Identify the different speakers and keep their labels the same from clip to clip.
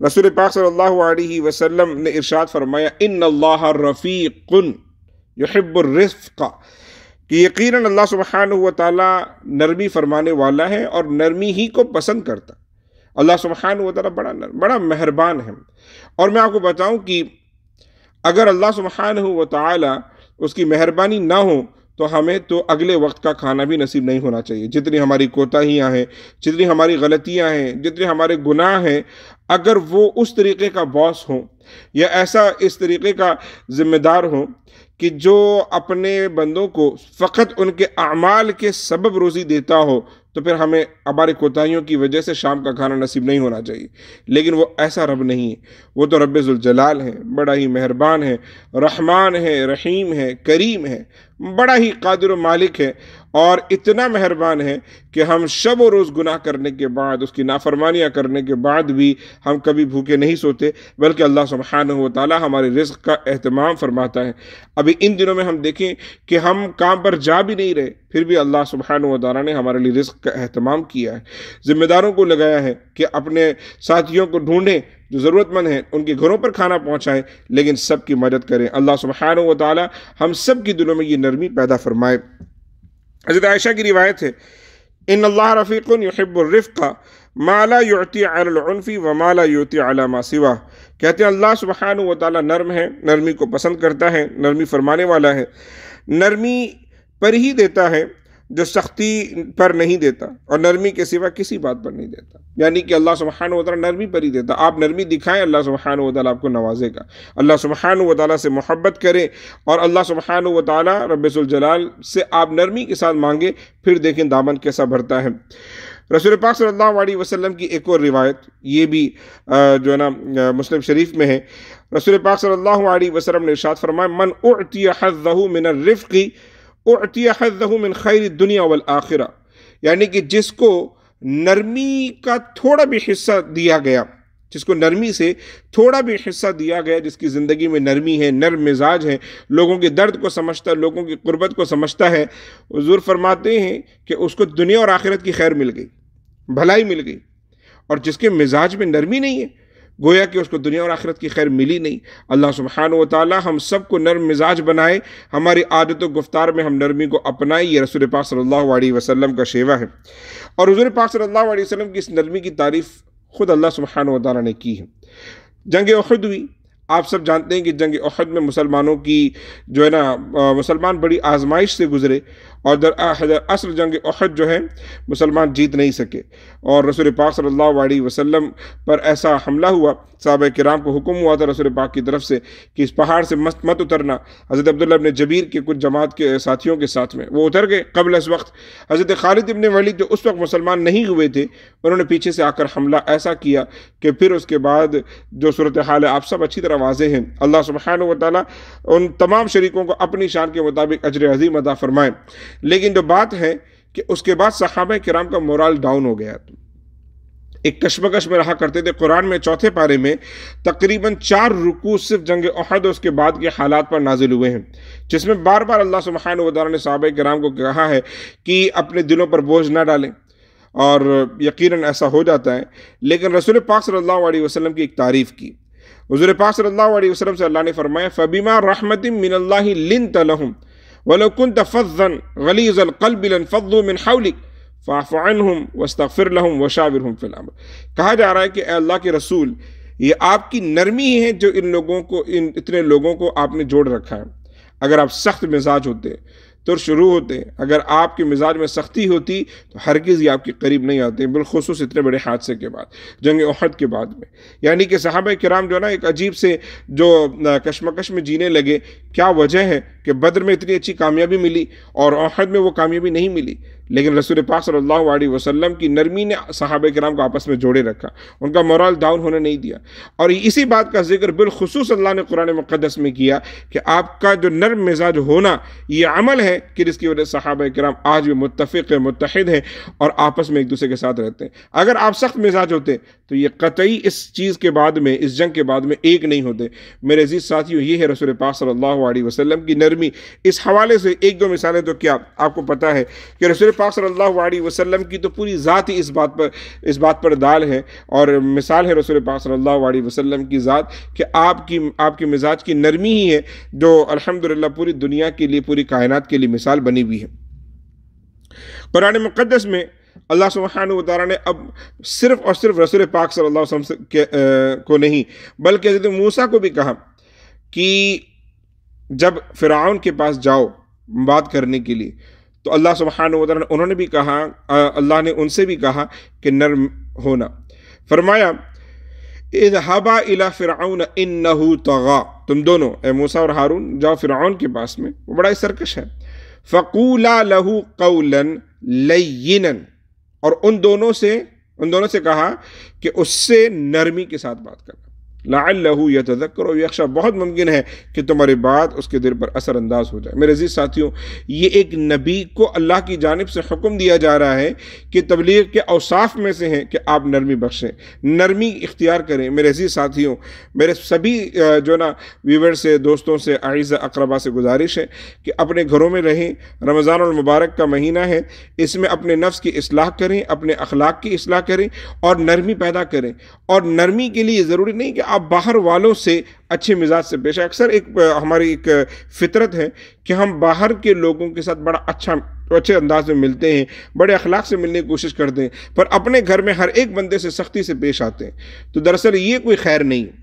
Speaker 1: رسول پاک صلی اللہ علیہ وسلم نے ارشاد فرمایا ان اللہ رفیق یحب الرفق، کہ یقیناً اللہ سبحانہ و تعالیٰ نرمی فرمانے والا ہے اور نرمی ہی کو پسند کرتا۔ اللہ سبحانہ و تعالیٰ بڑا مہربان ہے۔ اور میں آپ کو بتاؤں کہ اگر اللہ سبحانہ و تعالیٰ اس کی مہربانی نہ ہو تو ہمیں تو اگلے وقت کا کھانا بھی نصیب نہیں ہونا چاہیے۔ جتنی ہماری کوتاہیاں ہیں، جتنی ہماری غلطیاں ہیں، جتنے ہمارے گناہ ہیں، اگر وہ اس طریقے کا باس ہوں یا ایسا اس طریقے کا ذمہ دار ہوں کہ جو اپنے بندوں کو فقط ان کے اعمال کے سبب روزی دیتا ہو، تو پھر ہمیں ہماری کوتاہیوں کی وجہ سے شام کا کھانا نصیب نہیں ہونا چاہیے۔ لیکن وہ ایسا رب نہیں ہے، وہ تو رب ذوالجلال ہے، بڑا ہی مہربان ہے، رحمان ہے، رحیم ہے، کریم ہے، بڑا ہی قادر و مالک ہے، اور اتنا مہربان ہے کہ ہم شب و روز گناہ کرنے کے بعد، اس کی نافرمانیاں کرنے کے بعد بھی ہم کبھی بھوکے نہیں سوتے، بلکہ اللہ سبحانہ و تعالی ہمارے رزق کا اہتمام فرماتا ہے۔ ابھی ان دنوں میں ہم دیکھیں کہ ہم کام پر جا بھی نہیں رہے، پھر بھی اللہ سبحانہ و تعالی نے ہمارے لیے رزق کا اہتمام کیا ہے۔ ذمہ داروں کو لگایا ہے کہ اپنے ساتھیوں کو ڈھونڈیں جو ضرورت مند ہیں، ان کے گھروں پر کھانا پہنچائیں، لیکن سب کی مدد کریں۔ اللہ سبحانہ و تعالی ہم سب کی دلوں میں یہ نرمی پیدا فرمائے۔ حضرت عائشہ کی روایت ہے ان اللہ رفیق یحب الرفق ما لا یعطی علی العنف وما لا یعطی علی ما سوا، کہتے ہیں اللہ سبحانہ و تعالی نرم ہے، نرمی کو پسند کرتا ہے، نرمی فرمانے والا ہے، نرمی پر ہی دیتا ہے جو سختی پر نہیں دیتا، اور نرمی کے سوا کسی بات پر نہیں دیتا۔ یعنی کہ اللہ سبحانہ و تعالی نرمی پر ہی دیتا۔ آپ نرمی دکھائیں، اللہ سبحانہ و تعالی آپ کو نوازے گا۔ اللہ سبحانہ و تعالی سے محبت کریں اور اللہ سبحانہ و تعالی رب ذوالجلال سے آپ نرمی کے ساتھ مانگیں، پھر دیکھیں دامن کیسا بھرتا ہے۔ رسول پاک صلی اللہ علیہ وسلم کی ایک اور روایت، یہ بھی جو ہے نا مسلم شریف میں ہے، رسول پاک صلی اللہ علیہ وسلم نے ارشاد فرمایا من اعطی حظہ من الرفق اعطی حظہ من خیر الدنیا والآخرہ، یعنی کہ جس کو نرمی کا تھوڑا بھی حصہ دیا گیا، جس کو نرمی سے تھوڑا بھی حصہ دیا گیا، جس کی زندگی میں نرمی ہے، نرم مزاج ہے، لوگوں کے درد کو سمجھتا ہے، لوگوں کی قربت کو سمجھتا ہے، حضور فرماتے ہیں کہ اس کو دنیا اور آخرت کی خیر مل گئی، بھلائی مل گئی۔ اور جس کے مزاج میں نرمی نہیں ہے، گویا کہ اس کو دنیا اور آخرت کی خیر ملی نہیں۔ اللہ سبحانہ و تعالی ہم سب کو نرم مزاج بنائے، ہماری عادت و گفتار میں ہم نرمی کو اپنائیں، یہ رسول پاک صلی اللہ علیہ وسلم کا شیوہ ہے۔ اور حضور پاک صلی اللہ علیہ وسلم کی اس نرمی کی تعریف خود اللہ سبحانہ و تعالی نے کی ہے۔ جنگ احد ہوئی، آپ سب جانتے ہیں کہ جنگ احد میں مسلمانوں کی جو ہے نا مسلمان بڑی آزمائش سے گزرے، اور در اصل جنگ احد جو ہے مسلمان جیت نہیں سکے، اور رسول پاک صلی اللہ علیہ وسلم پر ایسا حملہ ہوا، صحابہ کرام کو حکم ہوا تھا رسول پاک کی طرف سے کہ اس پہاڑ سے مت اترنا۔ حضرت عبداللہ ابن جبیر کے کچھ جماعت کے ساتھیوں کے ساتھ میں وہ اتر گئے قبل اس وقت۔ حضرت خالد ابن ولید جو اس وقت مسلمان نہیں ہوئے تھے، انہوں نے پیچھے سے آ کر حملہ ایسا کیا کہ پھر اس کے بعد جو صورتحال ہے آپ سب اچھی طرح واضح ہیں۔ اللہ سبحانہ و تعالیٰ ان تمام شریکوں کو اپنی شان کے مطابق اجر عظیم عطا فرمائے۔ لیکن جو بات ہے کہ اس کے بعد صحابہ کرام کا مورال ڈاؤن ہو گیا، ایک کشمکش میں رہا کرتے تھے۔ قرآن میں چوتھے پارے میں تقریباً 4 رکوع صرف جنگ احد اور اس کے بعد کے حالات پر نازل ہوئے ہیں، جس میں بار بار اللہ سبحانہ و تعالیٰ نے صحابہ کرام کو کہا ہے کہ اپنے دلوں پر بوجھ نہ ڈالیں، اور یقیناً ایسا ہو جاتا ہے۔ لیکن رسول پاک صلی اللہ علیہ وسلم کی ایک تعریف کی، حضور پاک صلی اللہ علیہ وسلم سے اللہ نے فرمایا فَبِمَا رَحْمَةٍ مِّنَ اللَّهِ لِنْتَ لَهُمْ وَلَوْ كُنْتَ فَظًّا غَلِيظَ الْقَلْبِ لَانفَضُّوا مِنْ حَوْلِكَ فَاعْفُ عَنْهُمْ وَاسْتَغْفِرْ لَهُمْ وَشَاوِرْهُمْ فِي الْأَمْرِ۔ کہا جا رہا ہے کہ اے اللہ کے رسول، یہ آپ کی نرمی ہے جو ان اتنے لوگوں کو آپ نے جوڑ رکھا ہے۔ اگر آپ سخت مزاج ہوتے تو شروع ہوتے، اگر آپ کے مزاج میں سختی ہوتی تو ہرگز یہ آپ کے قریب نہیں آتے، بالخصوص اتنے بڑے حادثے کے بعد، جنگ احد کے بعد میں۔ یعنی کہ صحابہ کرام جو ہے نا ایک عجیب سے جو کشمکش میں جینے لگے۔ کیا وجہ ہے کہ بدر میں اتنی اچھی کامیابی ملی اور احد میں وہ کامیابی نہیں ملی؟ لیکن رسول پاک صلی اللہ علیہ وسلم کی نرمی نے صحابہ کرام کو آپس میں جوڑے رکھا، ان کا مورال ڈاؤن ہونے نہیں دیا۔ اور اسی بات کا ذکر بالخصوص اللہ نے قرآن مقدس میں کیا کہ آپ کا جو نرم مزاج ہونا یہ عمل ہے کہ جس کی وجہ سے صحابہ کرام آج بھی متفق ہیں، متحد ہیں اور آپس میں ایک دوسرے کے ساتھ رہتے ہیں۔ اگر آپ سخت مزاج ہوتے تو یہ قطعی اس چیز کے بعد میں، اس جنگ کے بعد میں ایک نہیں ہوتے۔ میرے عزیز ساتھیوں، یہ ہے رسول پاک صلی اللہ علیہ وسلم کی نرمی۔ اس حوالے سے ایک دو مثالیں تو کیا آپ کو پتہ ہے کہ رسول پاک صلی اللہ علیہ وسلم کی تو پوری ذات ہی اس بات پر دال ہے، اور مثال ہے رسول پاک صلی اللہ علیہ وسلم کی ذات کہ آپ کی مزاج کی نرمی ہی ہے جو الحمدللہ پوری دنیا کے لیے، پوری کائنات کے لیے مثال بنی ہوئی ہے۔ قرآن مقدس میں اللہ سبحانہ وتعالیٰ نے اب صرف اور صرف رسول پاک صلی اللہ علیہ وسلم کو نہیں بلکہ حضرت موسیٰ کو بھی کہا کہ جب فرعون کے پاس جاؤ بات کرنے کے لیے، تو اللہ سبحانہ وتعالیٰ نے انہوں نے بھی کہا، اللہ نے ان سے بھی کہا کہ نرم ہونا۔ فرمایا اذهبا الى فرعون انه طغى، تم دونوں اے موسیٰ اور ہارون جاؤ فرعون کے پاس میں، وہ بڑا ہی سرکش ہے۔ فقولا له قولا لینا، اور ان دونوں سے کہا کہ اس سے نرمی کے ساتھ بات کرنا۔ لعلہ یتذکر و یخشی، بہت ممکن ہے کہ تمہاری بات اس کے دل پر اثر انداز ہو جائے۔ میرے عزیز ساتھیوں، یہ ایک نبی کو اللہ کی جانب سے حکم دیا جا رہا ہے کہ تبلیغ کے اوصاف میں سے ہیں کہ آپ نرمی بخشیں، نرمی اختیار کریں۔ میرے عزیز ساتھیوں، میرے سبھی جو نا ویور سے، دوستوں سے، اعزاء اقربا سے گزارش ہے کہ اپنے گھروں میں رہیں۔ رمضان المبارک کا مہینہ ہے، اس میں اپنے نفس کی اصلاح کریں، اپنے اخلاق کی اصلاح کریں اور نرمی پیدا کریں۔ اور نرمی کے لیے ضروری نہیں کہ آپ باہر والوں سے اچھے مزاج سے پیش آئیں۔ اکثر ہماری ایک فطرت ہے کہ ہم باہر کے لوگوں کے ساتھ بڑا اچھے انداز میں ملتے ہیں، بڑے اخلاق سے ملنے کی کوشش کرتے ہیں، پر اپنے گھر میں ہر ایک بندے سے سختی سے پیش آتے ہیں۔ تو دراصل یہ کوئی خیر نہیں ہے،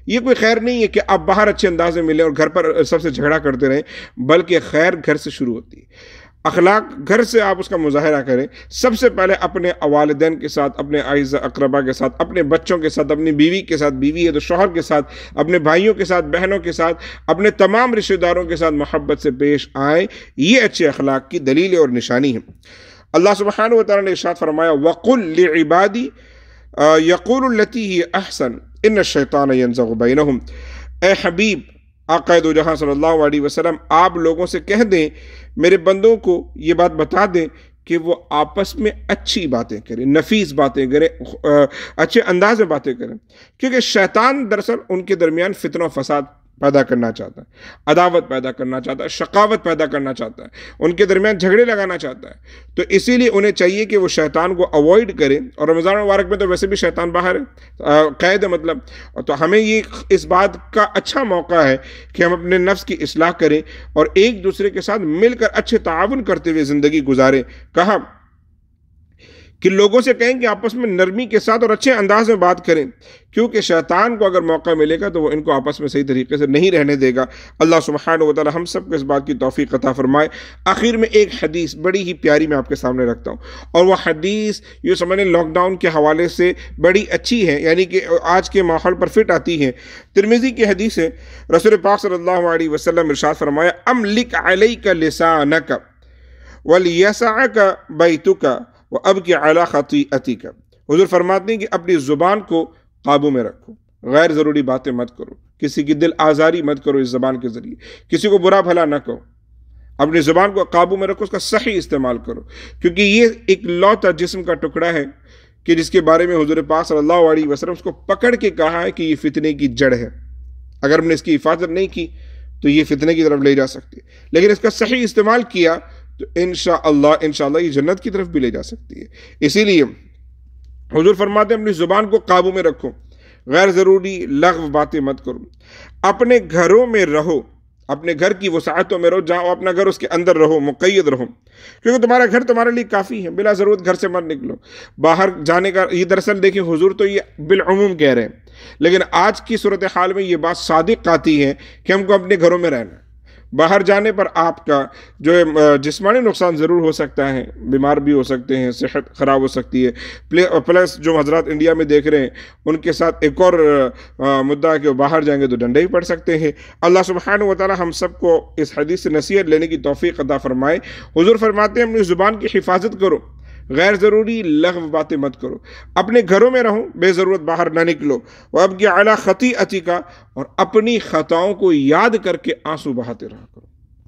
Speaker 1: یہ کوئی خیر نہیں ہے کہ آپ باہر اچھے انداز میں ملیں اور گھر پر سب سے جھگڑا کرتے رہیں، بلکہ خیر گھر سے شروع ہوتی ہے۔ اخلاق گھر سے آپ اس کا مظاہرہ کریں۔ سب سے پہلے اپنے والدین کے ساتھ، اپنے اعزاء اقربا کے ساتھ، اپنے بچوں کے ساتھ، اپنی بیوی کے ساتھ، بیوی ہے تو شوہر کے ساتھ، اپنے بھائیوں کے ساتھ، بہنوں کے ساتھ، اپنے تمام رشتہ داروں کے ساتھ محبت سے پیش آئیں۔ یہ اچھے اخلاق کی دلیل اور نشانی ہے۔ اللہ سبحانہ وتعالیٰ نے ارشاد فرمایا وَقُلْ لِعِبَادِي يَقُولُ الَّتِي هِيَ أَحْسَنُ إِنَّ الشَّيْطَانَ يَنزَغُ بَيْنَهُمْ۔ اے حبیب آقا دو جہاں صلی اللہ علیہ وسلم، آپ لوگوں سے کہہ دیں، میرے بندوں کو یہ بات بتا دیں کہ وہ آپس میں اچھی باتیں کریں، نفیس باتیں کریں، اچھے انداز میں باتیں کریں، کیونکہ شیطان دراصل ان کے درمیان فتنہ و فساد پیدا کرنا چاہتا ہے، عداوت پیدا کرنا چاہتا ہے، شقاوت پیدا کرنا چاہتا ہے، ان کے درمیان جھگڑے لگانا چاہتا ہے۔ تو اسی لیے انہیں چاہیے کہ وہ شیطان کو اوائڈ کریں، اور رمضان مبارک میں تو ویسے بھی شیطان باہر ہے، قید ہے مطلب، تو ہمیں یہ اس بات کا اچھا موقع ہے کہ ہم اپنے نفس کی اصلاح کریں اور ایک دوسرے کے ساتھ مل کر اچھے تعاون کرتے ہوئے زندگی گزاریں۔ کہا کہ لوگوں سے کہیں کہ آپس میں نرمی کے ساتھ اور اچھے انداز میں بات کریں، کیونکہ شیطان کو اگر موقع ملے گا تو وہ ان کو آپس میں صحیح طریقے سے نہیں رہنے دے گا۔ اللہ سبحانہ وتعالی ہم سب کو اس بات کی توفیق عطا فرمائے۔ آخر میں ایک حدیث بڑی ہی پیاری میں آپ کے سامنے رکھتا ہوں، اور وہ حدیث یہ سمجھیں لاک ڈاؤن کے حوالے سے بڑی اچھی ہے، یعنی کہ آج کے ماحول پر فٹ آتی ہے۔ ترمذی کی حدیث ہے، رسول پاک صلی اللہ علیہ وسلم ارشاد فرمایا املک علیک لسانک ولیسعک بیتک وَأَبْكِ عَلَىٰ خَطِیئَتِکَ۔ حضور فرماتے ہیں کہ اپنی زبان کو قابو میں رکھو، غیر ضروری باتیں مت کرو، کسی کی دل آزاری مت کرو اس زبان کے ذریعے، کسی کو برا بھلا نہ کہو، اپنی زبان کو قابو میں رکھو، اس کا صحیح استعمال کرو، کیونکہ یہ ایک لوتا جسم کا ٹکڑا ہے کہ جس کے بارے میں حضور پاک صلی اللہ علیہ وسلم اس کو پکڑ کے کہا ہے کہ یہ فتنے کی جڑ ہے، اگر ہم نے اس کی حفاظت نہیں کی تو یہ فتنے کی طرف لے جا سکتی ہے، لیکن اس کا صحیح استعمال کیا تو انشاءاللہ یہ جنت کی طرف بھی لے جا سکتی ہے۔ اسی لیے حضور فرماتے ہیں اپنی زبان کو قابو میں رکھو، غیر ضروری لغو باتیں مت کرو، اپنے گھروں میں رہو، اپنے گھر کی وسعتوں میں رہو، جہاں اپنا گھر اس کے اندر رہو، مقید رہو، کیونکہ تمہارا گھر تمہارے لیے کافی ہے، بلا ضرورت گھر سے مت نکلو۔ باہر جانے کا یہ دراصل دیکھیں حضور تو یہ بالعموم کہہ رہے ہیں، لیکن آج کی صورتحال میں یہ بات صادق آتی ہے کہ ہم کو اپنے گھروں میں رہنا ہے۔ باہر جانے پر آپ کا جو جسمانی نقصان ضرور ہو سکتا ہے، بیمار بھی ہو سکتے ہیں، صحت خراب ہو سکتی ہے، پلس جو حضرات انڈیا میں دیکھ رہے ہیں ان کے ساتھ ایک اور مدعا ہے کہ وہ باہر جائیں گے تو ڈنڈے ہی پڑ سکتے ہیں۔ اللہ سبحانہ وتعالی ہم سب کو اس حدیث سے نصیحت لینے کی توفیق عطا فرمائے۔ حضور فرماتے ہیں اپنی زبان کی حفاظت کرو، غیر ضروری لغو باتیں مت کرو، اپنے گھروں میں رہو، بے ضرورت باہر نہ نکلو، وَأَبْكِ عَلَىٰ خَطِیئَتِکَ، اور اپنی خطاؤں کو یاد کر کے آنسو بہاتے رہا کرو،